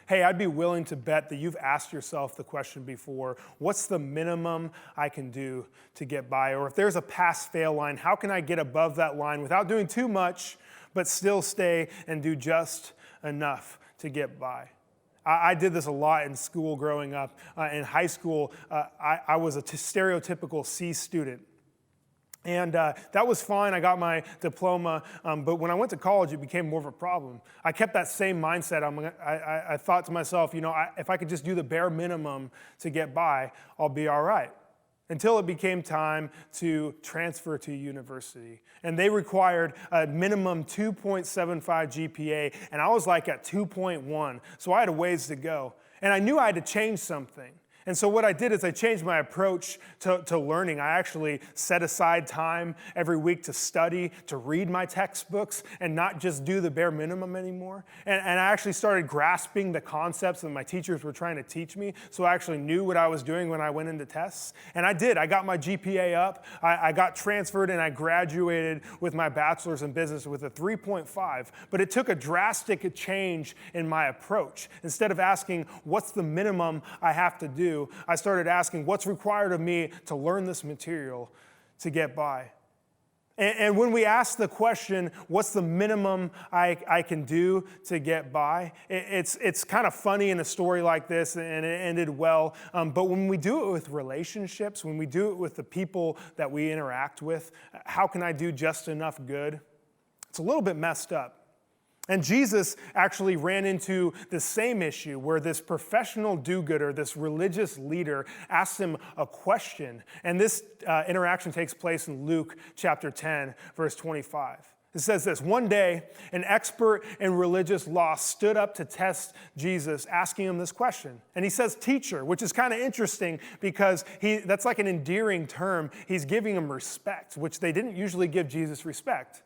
Hey, I'd be willing to bet that you've asked yourself the question before, what's the minimum I can do to get by? Or if there's a pass-fail line, how can I get above that line without doing too much, but still stay and do just enough to get by? I did this a lot in school growing up. In high school, I was a stereotypical C student. And that was fine. I got my diploma. But when I went to college, it became more of a problem. I kept that same mindset. I thought to myself, if I could just do the bare minimum to get by, I'll be all right. Until it became time to transfer to university. And they required a minimum 2.75 GPA, and I was like at 2.1, so I had a ways to go. And I knew I had to change something. And so what I did is I changed my approach to learning. I actually set aside time every week to study, to read my textbooks, and not just do the bare minimum anymore. And I actually started grasping the concepts that my teachers were trying to teach me, so I actually knew what I was doing when I went into tests. And I did. I got my GPA up, I got transferred, and I graduated with my bachelor's in business with a 3.5. But it took a drastic change in my approach. Instead of asking, what's the minimum I have to do, I started asking, what's required of me to learn this material to get by? And when we ask the question, what's the minimum I can do to get by? It's kind of funny in a story like this, and it ended well. But when we do it with relationships, when we do it with the people that we interact with, how can I do just enough good? It's a little bit messed up. And Jesus actually ran into the same issue where this professional do-gooder, this religious leader, asked him a question. And this interaction takes place in Luke chapter 10, verse 25. It says this: one day, an expert in religious law stood up to test Jesus, asking him this question. And he says, teacher, which is kind of interesting because that's like an endearing term. He's giving him respect, which they didn't usually give Jesus respect.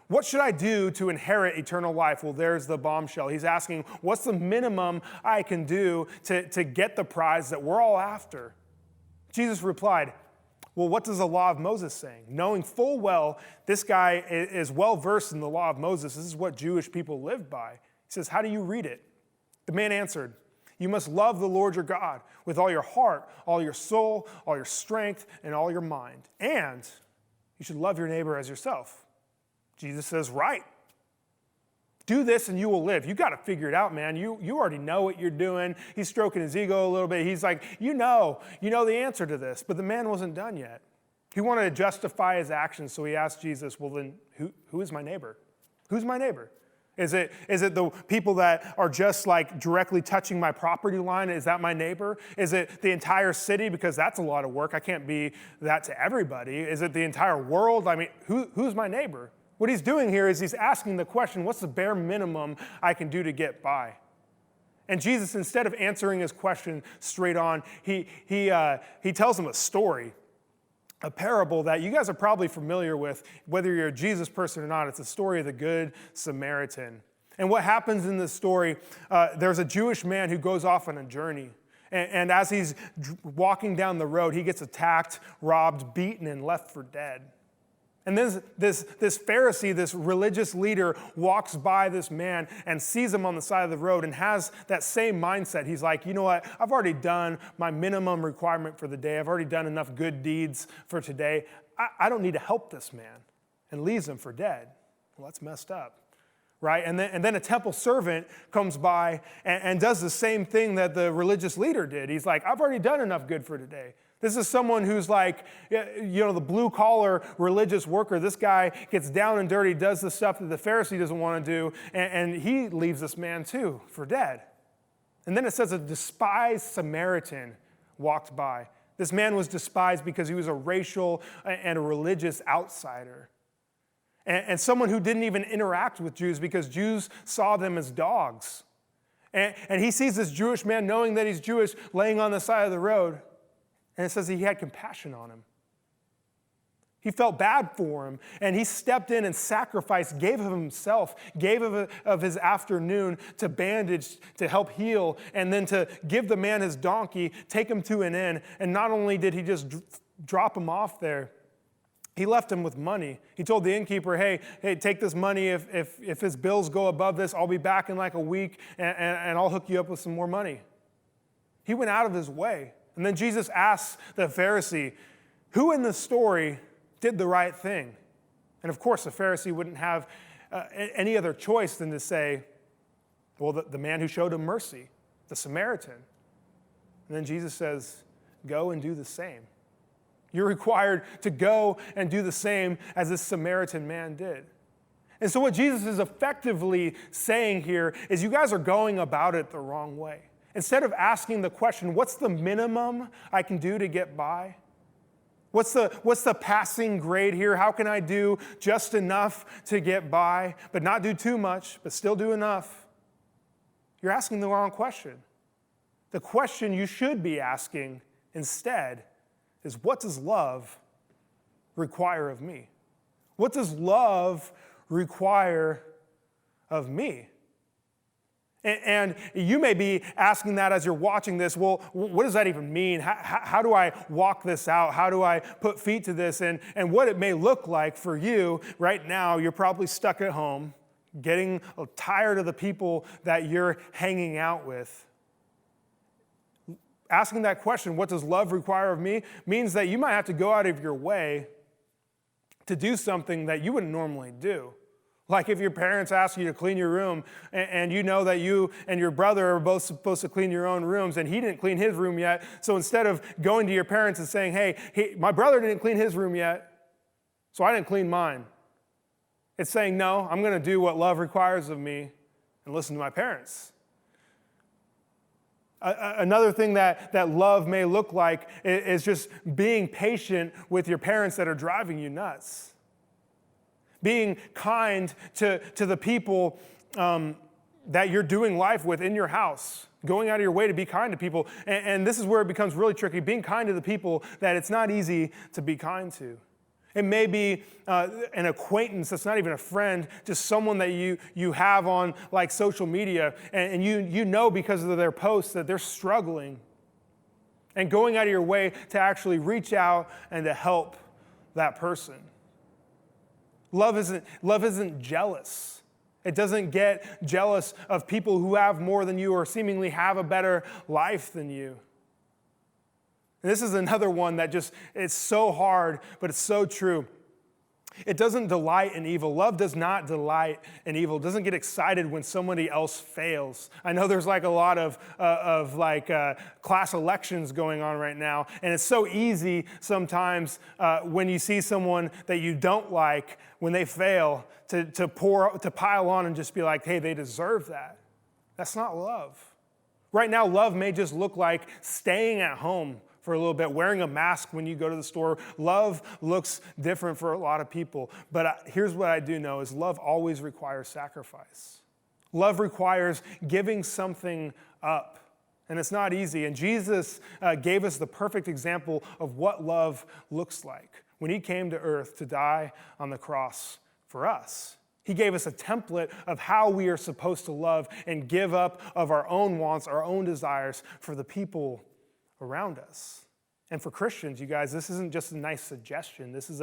What should I do to inherit eternal life? Well, there's the bombshell. He's asking, what's the minimum I can do to get the prize that we're all after? Jesus replied, well, what does the law of Moses say? Knowing full well this guy is well versed in the law of Moses. This is what Jewish people live by. He says, how do you read it? The man answered, you must love the Lord your God with all your heart, all your soul, all your strength, and all your mind. And you should love your neighbor as yourself. Jesus says, right. Do this and you will live. You got to figure it out, man. You already know what you're doing. He's stroking his ego a little bit. He's like, you know the answer to this. But the man wasn't done yet. He wanted to justify his actions, so he asked Jesus, well then, who is my neighbor? Who's my neighbor? Is it the people that are just like directly touching my property line? Is that my neighbor? Is it the entire city? Because that's a lot of work. I can't be that to everybody. Is it the entire world? I mean, who's my neighbor? What he's doing here is he's asking the question, what's the bare minimum I can do to get by? And Jesus, instead of answering his question straight on, he tells him a story, a parable that you guys are probably familiar with, whether you're a Jesus person or not. It's the story of the Good Samaritan. And what happens in this story, there's a Jewish man who goes off on a journey. And as he's walking down the road, he gets attacked, robbed, beaten, and left for dead. And then this Pharisee, this religious leader, walks by this man and sees him on the side of the road and has that same mindset. He's like, you know what? I've already done my minimum requirement for the day. I've already done enough good deeds for today. I don't need to help this man, and leaves him for dead. Well, that's messed up, right? And then a temple servant comes by and does the same thing that the religious leader did. He's like, I've already done enough good for today. This is someone who's like, the blue-collar religious worker. This guy gets down and dirty, does the stuff that the Pharisee doesn't want to do, and he leaves this man too for dead. And then it says a despised Samaritan walked by. This man was despised because he was a racial and a religious outsider. And someone who didn't even interact with Jews because Jews saw them as dogs. And he sees this Jewish man, knowing that he's Jewish, laying on the side of the road. And it says he had compassion on him. He felt bad for him, and he stepped in and sacrificed, gave of himself, gave of his afternoon to bandage, to help heal, and then to give the man his donkey, take him to an inn. And not only did he just drop him off there, He left him with money. He told the innkeeper, hey, take this money. If his bills go above this, I'll be back in like a week and I'll hook you up with some more money. He went out of his way. And then Jesus asks the Pharisee, who in the story did the right thing? And of course, the Pharisee wouldn't have any other choice than to say, well, the man who showed him mercy, the Samaritan. And then Jesus says, go and do the same. You're required to go and do the same as this Samaritan man did. And so what Jesus is effectively saying here is you guys are going about it the wrong way. Instead of asking the question, what's the minimum I can do to get by? What's the passing grade here? How can I do just enough to get by, but not do too much, but still do enough? You're asking the wrong question. The question you should be asking instead is, what does love require of me? What does love require of me? And you may be asking that as you're watching this, well, what does that even mean? How do I walk this out? How do I put feet to this? And what it may look like for you right now, you're probably stuck at home, getting tired of the people that you're hanging out with. Asking that question, what does love require of me, means that you might have to go out of your way to do something that you wouldn't normally do. Like if your parents ask you to clean your room and you know that you and your brother are both supposed to clean your own rooms and he didn't clean his room yet. So instead of going to your parents and saying, hey, my brother didn't clean his room yet, so I didn't clean mine. It's saying, no, I'm going to do what love requires of me and listen to my parents. Another thing that love may look like is just being patient with your parents that are driving you nuts. Being kind to the people that you're doing life with in your house. Going out of your way to be kind to people. And this is where it becomes really tricky. Being kind to the people that it's not easy to be kind to. It may be an acquaintance that's not even a friend, just someone that you have on like social media, and you know because of their posts that they're struggling. And going out of your way to actually reach out and to help that person. Love isn't jealous. It doesn't get jealous of people who have more than you or seemingly have a better life than you. And this is another one that it's so hard, but it's so true. It doesn't delight in evil. Love does not delight in evil. It doesn't get excited when somebody else fails. I know there's like a lot of class elections going on right now, and it's so easy sometimes when you see someone that you don't like, when they fail, to pile on and just be like, hey, they deserve that. That's not love. Right now, love may just look like staying at home for a little bit, wearing a mask when you go to the store. Love looks different for a lot of people. But here's what I do know is love always requires sacrifice. Love requires giving something up. And it's not easy. And Jesus gave us the perfect example of what love looks like when he came to earth to die on the cross for us. He gave us a template of how we are supposed to love and give up of our own wants, our own desires for the people around us. And for Christians, you guys, this isn't just a nice suggestion. This is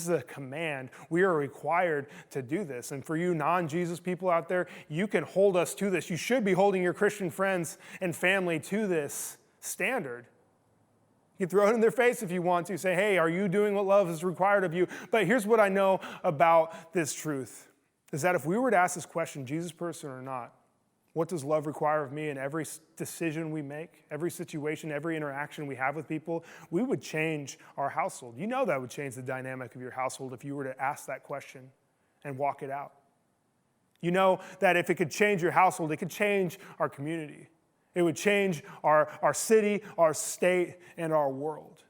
a command. We are required to do this. And for you non-Jesus people out there, you can hold us to this. You should be holding your Christian friends and family to this standard. You can throw it in their face if you want to. Say, hey, are you doing what love is required of you? But here's what I know about this truth, is that if we were to ask this question, Jesus person or not, what does love require of me in every decision we make, every situation, every interaction we have with people, we would change our household. You know that would change the dynamic of your household if you were to ask that question and walk it out. You know that if it could change your household, it could change our community. It would change our city, our state, and our world.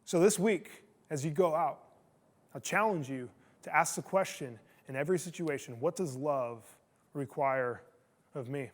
So this week, as you go out, I'll challenge you to ask the question in every situation, what does love require of me?